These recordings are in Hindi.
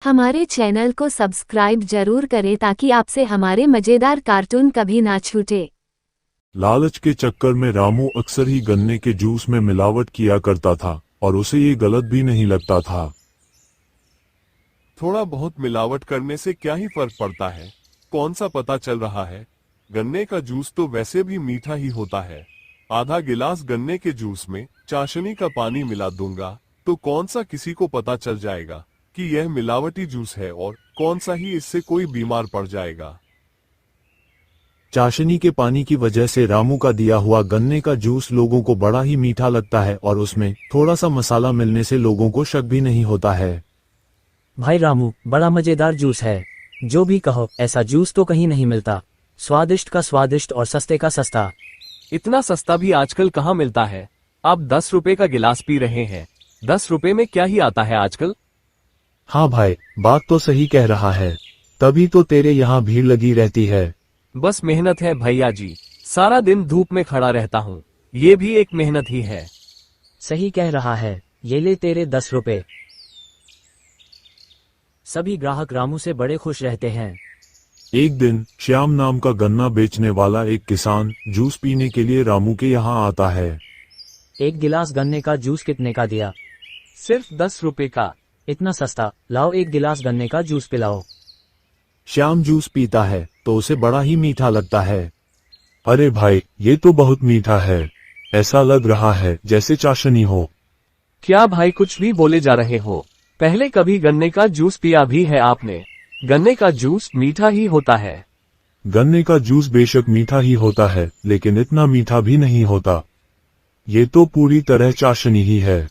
हमारे चैनल को सब्सक्राइब जरूर करें ताकि आपसे हमारे मजेदार कार्टून कभी ना छूटे। लालच के चक्कर में रामू अक्सर ही गन्ने के जूस में मिलावट किया करता था और उसे ये गलत भी नहीं लगता था। थोड़ा बहुत मिलावट करने से क्या ही फर्क पड़ता है, कौन सा पता चल रहा है। गन्ने का जूस तो वैसे भी मीठा ही होता है। आधा गिलास गन्ने के जूस में चाशनी का पानी मिला दूंगा तो कौन सा किसी को पता चल जाएगा कि यह मिलावटी जूस है और कौन सा ही इससे कोई बीमार पड़ जाएगा। चाशनी के पानी की वजह से रामू का दिया हुआ गन्ने का जूस लोगों को बड़ा ही मीठा लगता है और उसमें थोड़ा सा मसाला मिलने से लोगों को शक भी नहीं होता है। भाई रामू, बड़ा मजेदार जूस है। जो भी कहो, ऐसा जूस तो कहीं नहीं मिलता। स्वादिष्ट का स्वादिष्ट और सस्ते का सस्ता। इतना सस्ता भी आजकल कहाँ मिलता है। आप 10 रुपए का गिलास पी रहे हैं। 10 रुपए में क्या ही आता है आजकल। हाँ भाई, बात तो सही कह रहा है, तभी तो तेरे यहाँ भीड़ लगी रहती है। बस मेहनत है भैया जी, सारा दिन धूप में खड़ा रहता हूँ, ये भी एक मेहनत ही है। सही कह रहा है, ये ले तेरे 10 रुपए। सभी ग्राहक रामू से बड़े खुश रहते हैं। एक दिन श्याम नाम का गन्ना बेचने वाला एक किसान जूस पीने के लिए रामू के यहाँ आता है। एक गिलास गन्ने का जूस कितने का दिया? सिर्फ 10 रुपए का। इतना सस्ता? लाओ एक गिलास गन्ने का जूस पिलाओ। श्याम जूस पीता है तो उसे बड़ा ही मीठा लगता है। अरे भाई, ये तो बहुत मीठा है, ऐसा लग रहा है जैसे चाशनी हो। क्या भाई कुछ भी बोले जा रहे हो? पहले कभी गन्ने का जूस पिया भी है आपने? गन्ने का जूस मीठा ही होता है। गन्ने का जूस बेशक मीठा ही होता है, लेकिन इतना मीठा भी नहीं होता। ये तो पूरी तरह चाशनी ही है।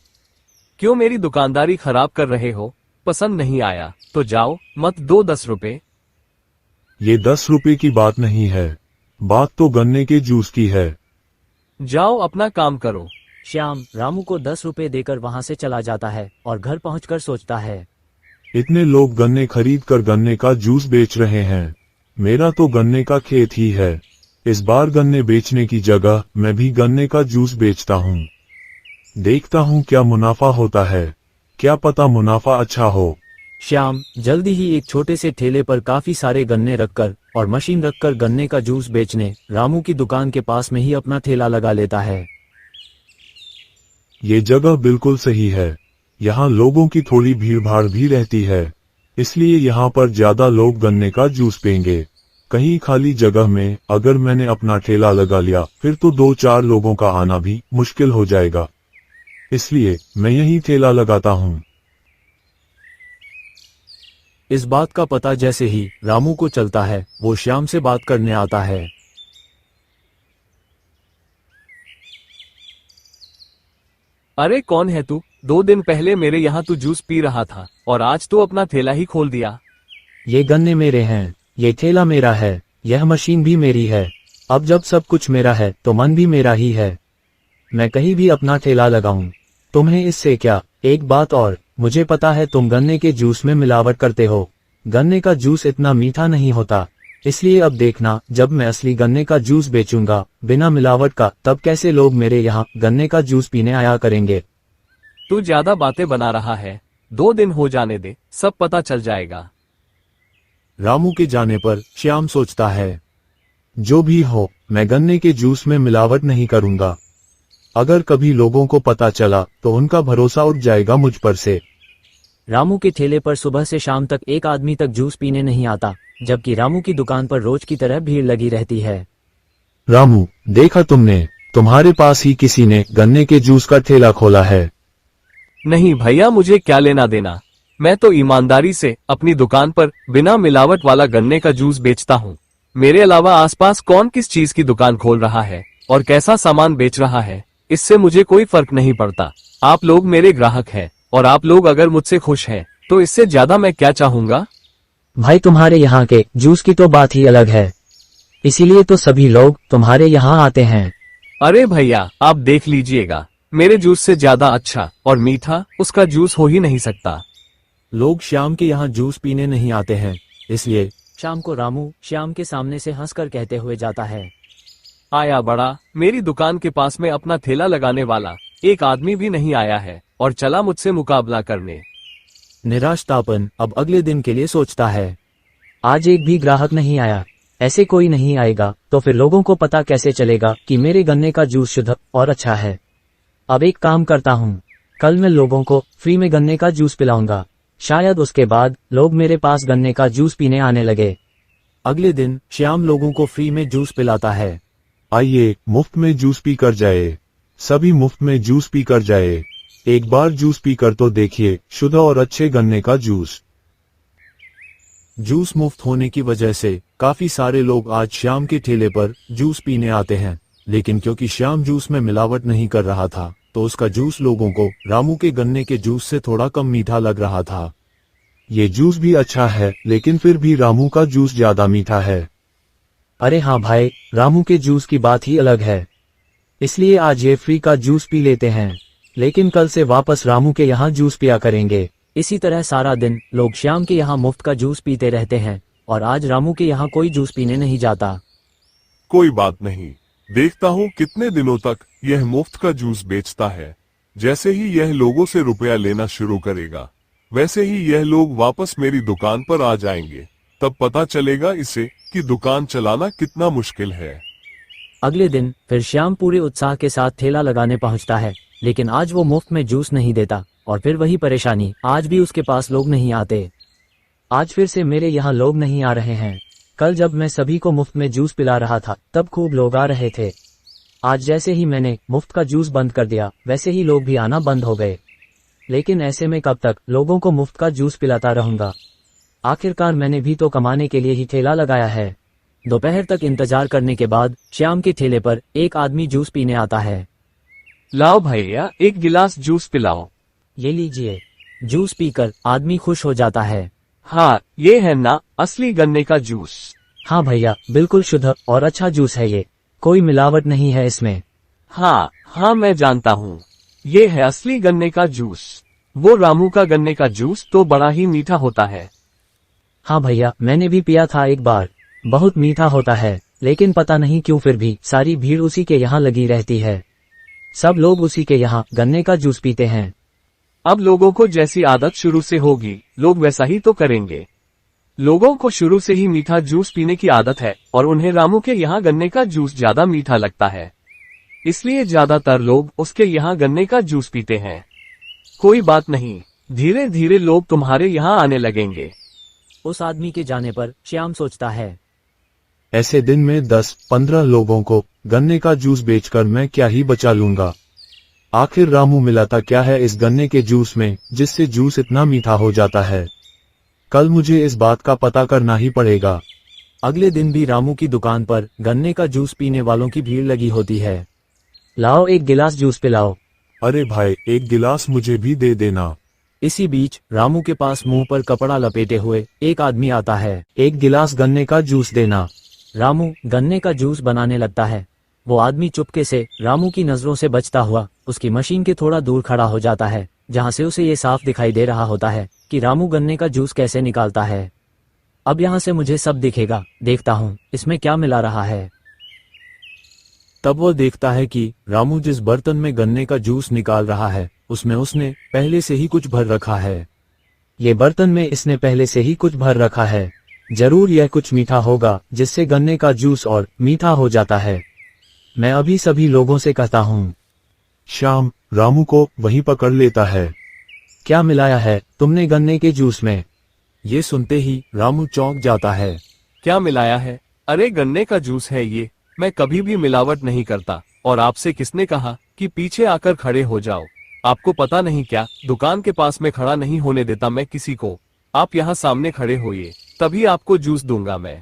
क्यों मेरी दुकानदारी खराब कर रहे हो? पसंद नहीं आया तो जाओ, मत दो 10 रुपए। ये 10 रुपए की बात नहीं है, बात तो गन्ने के जूस की है। जाओ अपना काम करो। श्याम रामू को 10 रुपए देकर वहां से चला जाता है और घर पहुंचकर सोचता है, इतने लोग गन्ने खरीद कर गन्ने का जूस बेच रहे हैं, मेरा तो गन्ने का खेत ही है। इस बार गन्ने बेचने की जगह मैं भी गन्ने का जूस बेचता हूँ। देखता हूँ क्या मुनाफा होता है, क्या पता मुनाफा अच्छा हो। श्याम जल्दी ही एक छोटे से ठेले पर काफी सारे गन्ने रखकर और मशीन रखकर गन्ने का जूस बेचने रामू की दुकान के पास में ही अपना ठेला लगा लेता है। ये जगह बिल्कुल सही है, यहाँ लोगों की थोड़ी भीड़ भाड़ भी रहती है, इसलिए यहाँ पर ज्यादा लोग गन्ने का जूस पिएंगे। कहीं खाली जगह में अगर मैंने अपना ठेला लगा लिया फिर तो 2-4 लोगों का आना भी मुश्किल हो जाएगा, इसलिए मैं यही ठेला लगाता हूँ। इस बात का पता जैसे ही रामू को चलता है, वो श्याम से बात करने आता है। अरे कौन है तू? 2 दिन पहले मेरे यहाँ तू जूस पी रहा था और आज तू अपना ठेला ही खोल दिया। ये गन्ने मेरे हैं, ये ठेला मेरा है, यह मशीन भी मेरी है। अब जब सब कुछ मेरा है तो मन भी मेरा ही है। मैं कहीं भी अपना ठेला लगाऊं, तुम्हें इससे क्या। एक बात और, मुझे पता है तुम गन्ने के जूस में मिलावट करते हो। गन्ने का जूस इतना मीठा नहीं होता, इसलिए अब देखना जब मैं असली गन्ने का जूस बेचूंगा बिना मिलावट का, तब कैसे लोग मेरे यहाँ गन्ने का जूस पीने आया करेंगे। तू ज्यादा बातें बना रहा है, 2 दिन हो जाने दे, सब पता चल जाएगा। रामू के जाने पर श्याम सोचता है, जो भी हो मैं गन्ने के जूस में मिलावट नहीं करूंगा। अगर कभी लोगों को पता चला तो उनका भरोसा उठ जाएगा मुझ पर से। रामू के ठेले पर सुबह से शाम तक एक आदमी तक जूस पीने नहीं आता, जबकि रामू की दुकान पर रोज की तरह भीड़ लगी रहती है। रामू, देखा तुमने, तुम्हारे पास ही किसी ने गन्ने के जूस का ठेला खोला है। नहीं भैया, मुझे क्या लेना देना। मैं तो ईमानदारी से अपनी दुकान पर बिना मिलावट वाला गन्ने का जूस बेचता हूँ। मेरे अलावा आसपास कौन किस चीज की दुकान खोल रहा है और कैसा सामान बेच रहा है, इससे मुझे कोई फर्क नहीं पड़ता। आप लोग मेरे ग्राहक हैं और आप लोग अगर मुझसे खुश हैं तो इससे ज्यादा मैं क्या चाहूंगा। भाई तुम्हारे यहाँ के जूस की तो बात ही अलग है, इसीलिए तो सभी लोग तुम्हारे यहाँ आते हैं। अरे भैया, आप देख लीजिएगा, मेरे जूस से ज्यादा अच्छा और मीठा उसका जूस हो ही नहीं सकता। लोग श्याम के यहाँ जूस पीने नहीं आते हैं, इसलिए शाम को रामू श्याम के सामने से हंसकर कहते हुए जाता है, आया बड़ा, मेरी दुकान के पास में अपना ठेला लगाने वाला एक आदमी भी नहीं आया है और चला मुझसे मुकाबला करने। निराशतापन अब अगले दिन के लिए सोचता है। आज एक भी ग्राहक नहीं आया। ऐसे कोई नहीं आएगा तो फिर लोगों को पता कैसे चलेगा कि मेरे गन्ने का जूस शुद्ध और अच्छा है। अब एक काम करता हूँ, कल मैं लोगों को फ्री में गन्ने का जूस पिलाऊंगा। शायद उसके बाद लोग मेरे पास गन्ने का जूस पीने आने लगे। अगले दिन श्याम लोगों को फ्री में जूस पिलाता है। आइए मुफ्त में जूस पी कर जाए, सभी मुफ्त में जूस पी कर जाए। एक बार जूस पी कर तो देखिए, शुद्ध और अच्छे गन्ने का जूस। जूस मुफ्त होने की वजह से काफी सारे लोग आज श्याम के ठेले पर जूस पीने आते हैं, लेकिन क्योंकि श्याम जूस में मिलावट नहीं कर रहा था तो उसका जूस लोगों को रामू के गन्ने के जूस से थोड़ा कम मीठा लग रहा था। ये जूस भी अच्छा है, लेकिन फिर भी रामू का जूस ज्यादा मीठा है। अरे हाँ भाई, रामू के जूस की बात ही अलग है, इसलिए आज ये फ्री का जूस पी लेते हैं, लेकिन कल से वापस रामू के यहाँ जूस पिया करेंगे। इसी तरह सारा दिन लोग श्याम के यहाँ मुफ्त का जूस पीते रहते हैं और आज रामू के यहाँ कोई जूस पीने नहीं जाता। कोई बात नहीं, देखता हूँ कितने दिनों तक यह मुफ्त का जूस बेचता है। जैसे ही यह लोगों से रुपया लेना शुरू करेगा, वैसे ही यह लोग वापस मेरी दुकान पर आ जाएंगे। तब पता चलेगा इसे कि दुकान चलाना कितना मुश्किल है। अगले दिन फिर श्याम पूरे उत्साह के साथ ठेला लगाने पहुंचता है, लेकिन आज वो मुफ्त में जूस नहीं देता और फिर वही परेशानी, आज भी उसके पास लोग नहीं आते। आज फिर से मेरे यहाँ लोग नहीं आ रहे हैं। कल जब मैं सभी को मुफ्त में जूस पिला रहा था तब खूब लोग आ रहे थे। आज जैसे ही मैंने मुफ्त का जूस बंद कर दिया वैसे ही लोग भी आना बंद हो गए। लेकिन ऐसे में कब तक लोगों को मुफ्त का जूस पिलाता रहूंगा। आखिरकार मैंने भी तो कमाने के लिए ही ठेला लगाया है। दोपहर तक इंतजार करने के बाद श्याम के ठेले पर एक आदमी जूस पीने आता है। लाओ भैया, एक गिलास जूस पिलाओ। ये लीजिए। जूस पीकर आदमी खुश हो जाता है। हाँ, ये है ना असली गन्ने का जूस। हाँ भैया, बिल्कुल शुद्ध और अच्छा जूस है ये, कोई मिलावट नहीं है इसमें। हाँ, मैं जानता हूँ, ये है असली गन्ने का जूस। वो रामू का गन्ने का जूस तो बड़ा ही मीठा होता है। हाँ भैया, मैंने भी पिया था एक बार, बहुत मीठा होता है, लेकिन पता नहीं क्यों फिर भी सारी भीड़ उसी के यहाँ लगी रहती है। सब लोग उसी के यहाँ गन्ने का जूस पीते हैं। अब लोगों को जैसी आदत शुरू से होगी, लोग वैसा ही तो करेंगे। लोगों को शुरू से ही मीठा जूस पीने की आदत है और उन्हें रामू के यहाँ गन्ने का जूस ज्यादा मीठा लगता है, इसलिए ज्यादातर लोग उसके यहाँ गन्ने का जूस पीते हैं। कोई बात नहीं, धीरे धीरे लोग तुम्हारे यहाँ आने लगेंगे। उस आदमी के जाने पर श्याम सोचता है, ऐसे दिन में 10-15 लोगों को गन्ने का जूस बेचकर मैं क्या ही बचा लूंगा। आखिर रामू मिलाता क्या है इस गन्ने के जूस में जिससे जूस इतना मीठा हो जाता है। कल मुझे इस बात का पता करना ही पड़ेगा। अगले दिन भी रामू की दुकान पर गन्ने का जूस पीने वालों की भीड़ लगी होती है। लाओ एक गिलास जूस पिलाओ। अरे भाई, एक गिलास मुझे भी दे देना। इसी बीच रामू के पास मुंह पर कपड़ा लपेटे हुए एक आदमी आता है। एक गिलास गन्ने का जूस देना। रामू गन्ने का जूस बनाने लगता है। वो आदमी चुपके से रामू की नजरों से बचता हुआ उसकी मशीन के थोड़ा दूर खड़ा हो जाता है, जहां से उसे ये साफ दिखाई दे रहा होता है कि रामू गन्ने का जूस कैसे निकालता है। अब यहाँ से मुझे सब दिखेगा, देखता हूँ इसमें क्या मिला रहा है। तब वो देखता है कि रामू जिस बर्तन में गन्ने का जूस निकाल रहा है उसमें उसने पहले से ही कुछ भर रखा है। ये बर्तन में इसने पहले से ही कुछ भर रखा है। जरूर यह कुछ मीठा होगा जिससे गन्ने का जूस और मीठा हो जाता है। मैं अभी सभी लोगों से कहता हूँ। श्याम रामू को वहीं पकड़ लेता है। क्या मिलाया है तुमने गन्ने के जूस में? ये सुनते ही रामू चौंक जाता है। क्या मिलाया है? अरे गन्ने का जूस है ये, मैं कभी भी मिलावट नहीं करता। और आपसे किसने कहा कि पीछे आकर खड़े हो जाओ? आपको पता नहीं क्या, दुकान के पास में खड़ा नहीं होने देता मैं किसी को। आप यहाँ सामने खड़े होइए, तभी आपको जूस दूंगा मैं।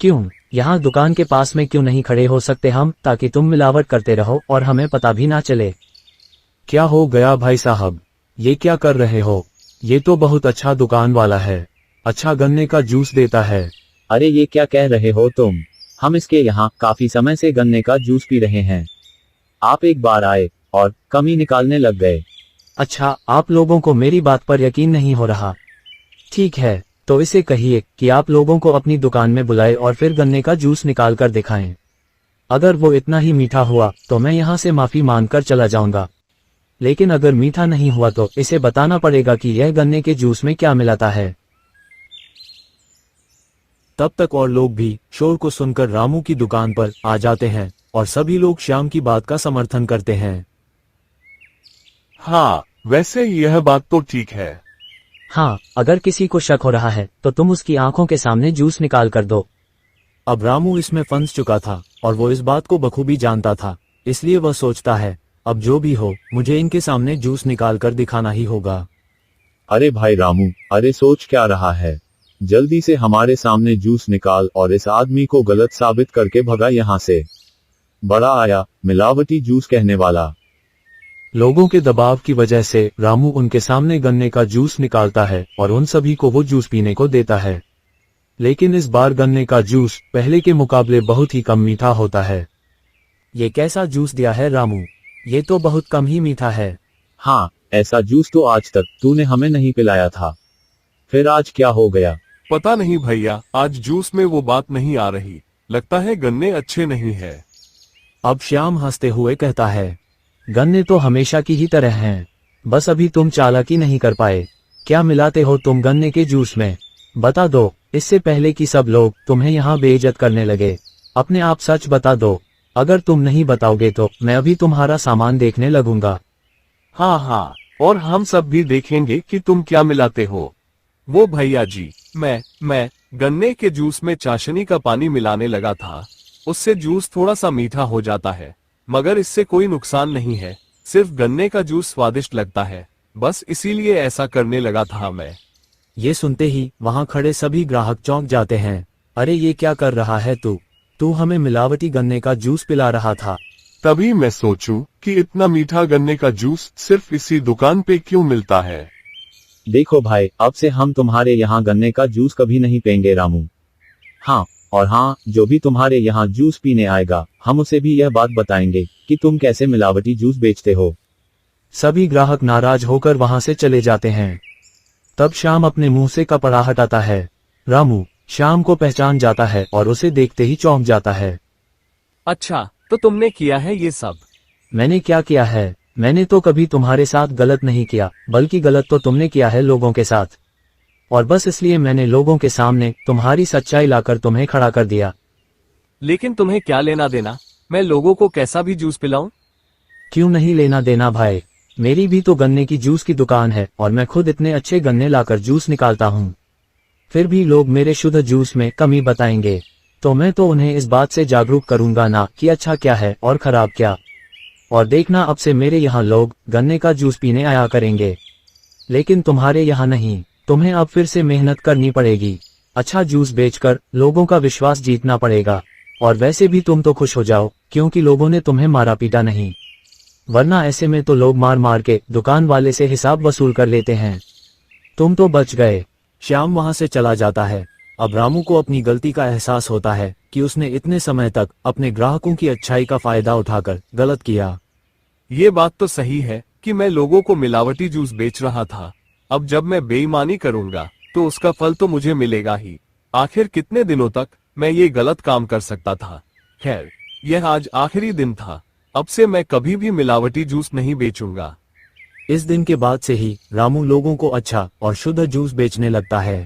क्यों, यहाँ दुकान के पास में क्यों नहीं खड़े हो सकते हम, ताकि तुम मिलावट करते रहो और हमें पता भी ना चले? क्या हो गया भाई साहब, ये क्या कर रहे हो? ये तो बहुत अच्छा दुकान वाला है, अच्छा गन्ने का जूस देता है। अरे ये क्या कह रहे हो तुम? हम इसके यहाँ काफी समय से गन्ने का जूस पी रहे हैं। आप एक बार आए और कमी निकालने लग गए। अच्छा, आप लोगों को मेरी बात पर यकीन नहीं हो रहा। ठीक है, तो इसे कहिए कि आप लोगों को अपनी दुकान में बुलाए और फिर गन्ने का जूस निकाल कर दिखाएं। अगर वो इतना ही मीठा हुआ तो मैं यहाँ से माफी मांगकर चला जाऊंगा, लेकिन अगर मीठा नहीं हुआ तो इसे बताना पड़ेगा कि यह गन्ने के जूस में क्या मिलाता है। तब तक और लोग भी शोर को सुनकर रामू की दुकान पर आ जाते हैं और सभी लोग श्याम की बात का समर्थन करते हैं। हाँ, वैसे यह बात तो ठीक है। हाँ, अगर किसी को शक हो रहा है तो तुम उसकी आंखों के सामने जूस निकाल कर दो। अब रामू इसमें फंस चुका था और वो इस बात को बखूबी जानता था, इसलिए वह सोचता है अब जो भी हो मुझे इनके सामने जूस निकाल कर दिखाना ही होगा। अरे भाई रामू, अरे सोच क्या रहा है, जल्दी से हमारे सामने जूस निकाल और इस आदमी को गलत साबित करके भगा यहाँ से। बड़ा आया मिलावटी जूस कहने वाला। लोगों के दबाव की वजह से रामू उनके सामने गन्ने का जूस निकालता है और उन सभी को वो जूस पीने को देता है। लेकिन इस बार गन्ने का जूस पहले के मुकाबले बहुत ही कम मीठा होता है। ये कैसा जूस दिया है रामू, ये तो बहुत कम ही मीठा है। हाँ, ऐसा जूस तो आज तक तूने हमें नहीं पिलाया था, फिर आज क्या हो गया? पता नहीं भैया, आज जूस में वो बात नहीं आ रही, लगता है गन्ने अच्छे नहीं है। अब श्याम हंसते हुए कहता है, गन्ने तो हमेशा की ही तरह हैं, बस अभी तुम चालाकी नहीं कर पाए। क्या मिलाते हो तुम गन्ने के जूस में, बता दो, इससे पहले कि सब लोग तुम्हें यहाँ बेइज्जत करने लगे। अपने आप सच बता दो, अगर तुम नहीं बताओगे तो मैं अभी तुम्हारा सामान देखने लगूंगा। हाँ हाँ, और हम सब भी देखेंगे कि तुम क्या मिलाते हो। वो भैया जी, मैं गन्ने के जूस में चाशनी का पानी मिलाने लगा था, उससे जूस थोड़ा सा मीठा हो जाता है, मगर इससे कोई नुकसान नहीं है, सिर्फ गन्ने का जूस स्वादिष्ट लगता है, बस इसीलिए ऐसा करने लगा था मैं। ये सुनते ही वहाँ खड़े सभी ग्राहक चौंक जाते हैं। अरे ये क्या कर रहा है तू हमें मिलावटी गन्ने का जूस पिला रहा था। तभी मैं सोचूं कि इतना मीठा गन्ने का जूस सिर्फ इसी दुकान पे क्यों मिलता है। देखो भाई, अब से हम तुम्हारे यहाँ गन्ने का जूस कभी नहीं पेंगे रामू। हाँ, और हाँ, जो भी तुम्हारे यहाँ जूस पीने आएगा हम उसे भी यह बात बताएंगे कि तुम कैसे मिलावटी जूस बेचते हो। सभी ग्राहक नाराज होकर वहां से चले जाते हैं। तब श्याम अपने मुंह से कपड़ा हटाता है। रामू श्याम को पहचान जाता है और उसे देखते ही चौंक जाता है। अच्छा, तो तुमने किया है ये सब? मैंने क्या किया है, मैंने तो कभी तुम्हारे साथ गलत नहीं किया, बल्कि गलत तो तुमने किया है लोगों के साथ, और बस इसलिए मैंने लोगों के सामने तुम्हारी सच्चाई लाकर तुम्हें खड़ा कर दिया। लेकिन तुम्हें क्या लेना देना, मैं लोगों को कैसा भी जूस पिलाऊं? क्यों नहीं लेना देना भाई, मेरी भी तो गन्ने की जूस की दुकान है और मैं खुद इतने अच्छे गन्ने लाकर जूस निकालता हूँ। फिर भी लोग मेरे शुद्ध जूस में कमी बताएंगे, तो मैं तो उन्हें इस बात से जागरूक करूंगा ना कि अच्छा क्या है और खराब क्या। और देखना, अब से मेरे यहाँ लोग गन्ने का जूस पीने आया करेंगे, लेकिन तुम्हारे यहाँ नहीं। तुम्हें अब फिर से मेहनत करनी पड़ेगी, अच्छा जूस बेचकर लोगों का विश्वास जीतना पड़ेगा। और वैसे भी तुम तो खुश हो जाओ क्योंकि लोगों ने तुम्हें मारा पीटा नहीं, वरना ऐसे में तो लोग मार मार के दुकान वाले से हिसाब वसूल कर लेते हैं। तुम तो बच गए। श्याम वहां से चला जाता है। अब रामू को अपनी गलती का एहसास होता है कि उसने इतने समय तक अपने ग्राहकों की अच्छाई का फायदा उठाकर गलत किया। ये बात तो सही है कि मैं लोगों को मिलावटी जूस बेच रहा था, अब जब मैं बेईमानी करूंगा तो उसका फल तो मुझे मिलेगा ही। आखिर कितने दिनों तक मैं ये गलत काम कर सकता था। खैर, यह आज आखिरी दिन था, अब से मैं कभी भी मिलावटी जूस नहीं बेचूंगा। इस दिन के बाद से ही रामू लोगों को अच्छा और शुद्ध जूस बेचने लगता है।